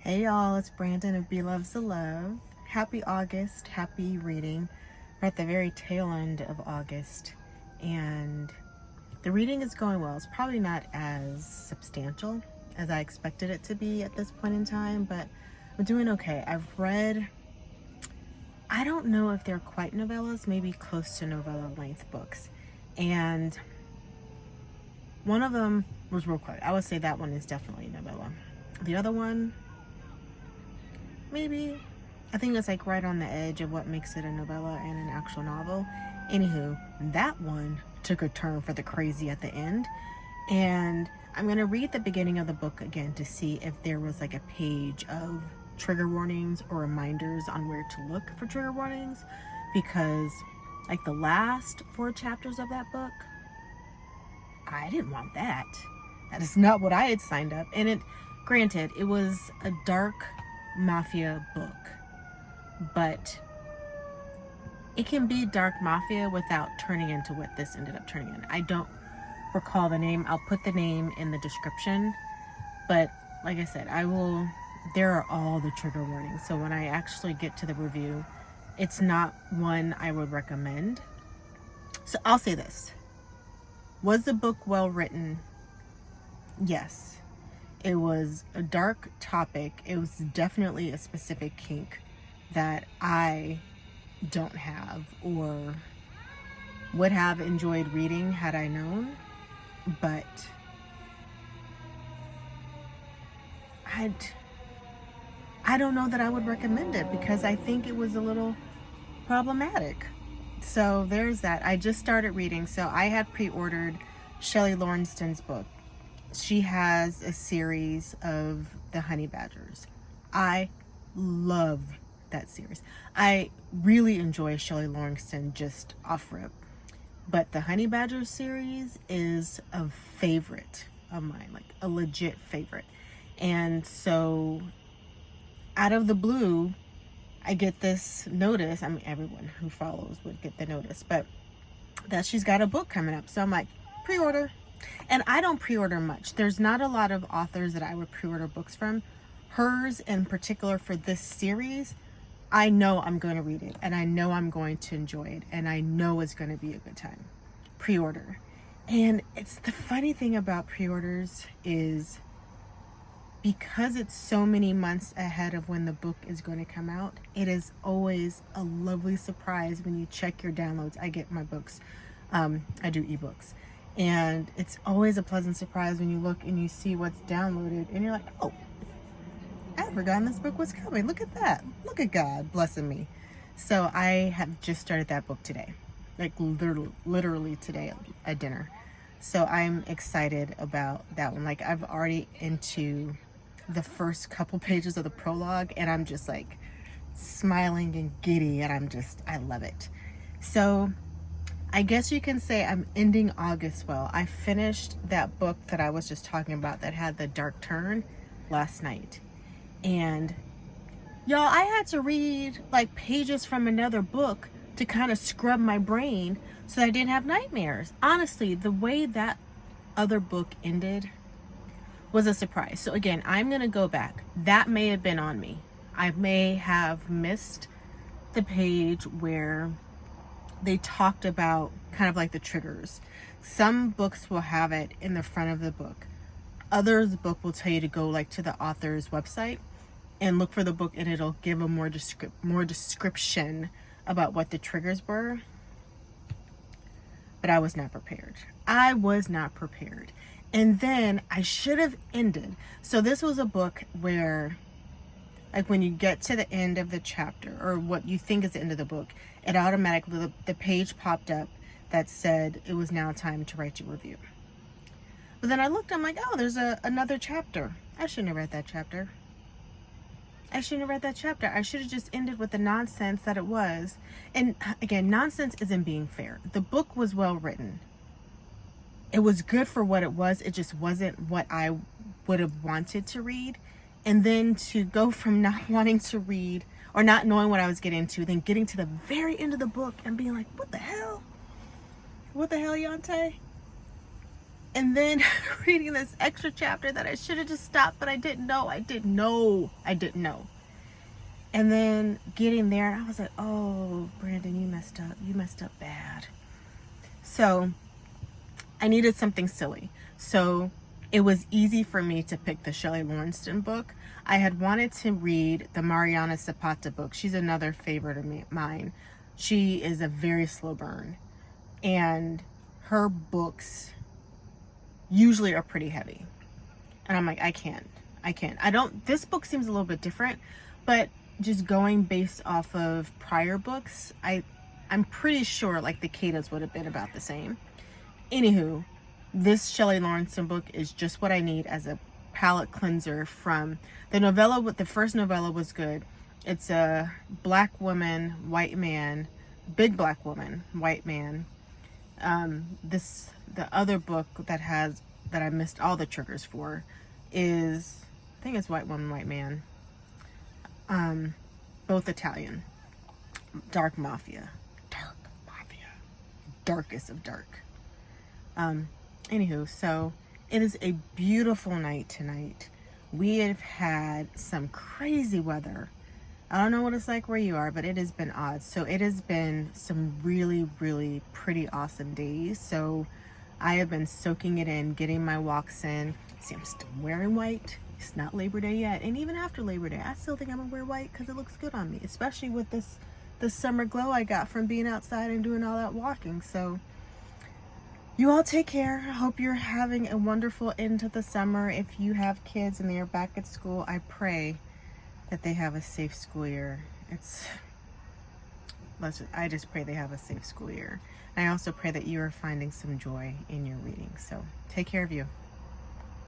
Hey y'all, it's Brandan of Be Loves the Love. Happy August, happy reading. We're at the very tail end of August and the reading is going well. It's probably not as substantial as I expected it to be at this point in time, but I'm doing okay. I've read, I don't know if they're quite novellas, maybe close to novella length books. And one of them was real quick. I would say that one is definitely a novella. The other one, maybe. I think it's like right on the edge of what makes it a novella and an actual novel. Anywho, that one took a turn for the crazy at the end. And I'm going to read the beginning of the book again to see if there was like a page of trigger warnings or reminders on where to look for trigger warnings. Because like the last 4 chapters of that book, I didn't want that. That is not what I had signed up. And it, granted, it was a dark mafia book, but it can be dark mafia without turning into what this ended up turning in. I don't recall the name. I'll put the name in the description, but like I said, there are all the trigger warnings. So when I actually get to the review, it's not one I would recommend. So I'll say this. Was the book well written? Yes. It was a dark topic. It was definitely a specific kink that I don't have or would have enjoyed reading had I known. But I don't know that I would recommend it because I think it was a little problematic. So there's that. I just started reading. So I had pre-ordered Shelly Laurenston's book. She has a series of the Honey Badgers. I love that series. I really enjoy Shelly Laurenston just off rip. But the Honey Badgers series is a favorite of mine, like a legit favorite. And so out of the blue, I get this notice. I mean, everyone who follows would get the notice, but that she's got a book coming up. So I'm like, pre-order. And I don't pre-order much. There's not a lot of authors that I would pre-order books from. Hers in particular for this series, I know I'm going to read it and I know I'm going to enjoy it and I know it's going to be a good time. Pre-order. And it's the funny thing about pre-orders is because it's so many months ahead of when the book is going to come out, it is always a lovely surprise when you check your downloads. I get my books. I do ebooks. And it's always a pleasant surprise when you look and you see what's downloaded and you're like, oh, I had forgotten this book was coming. Look at that. Look at God blessing me. So I have just started that book today, like literally today at dinner. So I'm excited about that one. Like I've already into the first couple pages of the prologue and I'm just like smiling and giddy and I love it. So I guess you can say I'm ending August well. I finished that book that I was just talking about that had the dark turn last night. And y'all, I had to read like pages from another book to kind of scrub my brain so that I didn't have nightmares. Honestly, the way that other book ended was a surprise. So again, I'm going to go back. That may have been on me. I may have missed the page where they talked about kind of like the triggers. Some books will have it in the front of the book. Others book will tell you to go like to the author's website and look for the book and it'll give a more description about what the triggers were. But I was not prepared. And then I should have ended. So this was a book where like when you get to the end of the chapter or what you think is the end of the book, it automatically, the page popped up that said it was now time to write your review. But then I looked, I'm like, oh, there's another chapter. I shouldn't have read that chapter. I should have just ended with the nonsense that it was. And again, nonsense isn't being fair. The book was well written. It was good for what it was. It just wasn't what I would have wanted to read. And then to go from not wanting to read or not knowing what I was getting into, then getting to the very end of the book and being like, what the hell? What the hell, Yante? And then reading this extra chapter that I should have just stopped, but I didn't know. I didn't know. And then getting there, and I was like, oh, Brandan, you messed up. You messed up bad. So I needed something silly. So it was easy for me to pick the Shelly Laurenston book. I had wanted to read the Mariana Zapata book. She's another favorite of mine. She is a very slow burn. And her books usually are pretty heavy. And I'm like, I can't. This book seems a little bit different, but just going based off of prior books, I'm pretty sure like the cadence would have been about the same. Anywho, this Shelly Laurenston book is just what I need as a palate cleanser from the novella. The first novella was good. It's a black woman, white man, big black woman, white man. The other book that I missed all the triggers for is, I think it's white woman, white man. Both Italian. Dark mafia. Darkest of dark. Anywho, so it is a beautiful night tonight. We have had some crazy weather. I don't know what it's like where you are, but it has been odd. So it has been some really, really pretty awesome days. So I have been soaking it in, getting my walks in. See, I'm still wearing white. It's not Labor Day yet. And even after Labor Day, I still think I'm gonna wear white because it looks good on me, especially with this summer glow I got from being outside and doing all that walking. So you all take care. I hope you're having a wonderful end to the summer. If you have kids and they are back at school, I pray that they have a safe school year. I just pray they have a safe school year. And I also pray that you are finding some joy in your reading. So take care of you.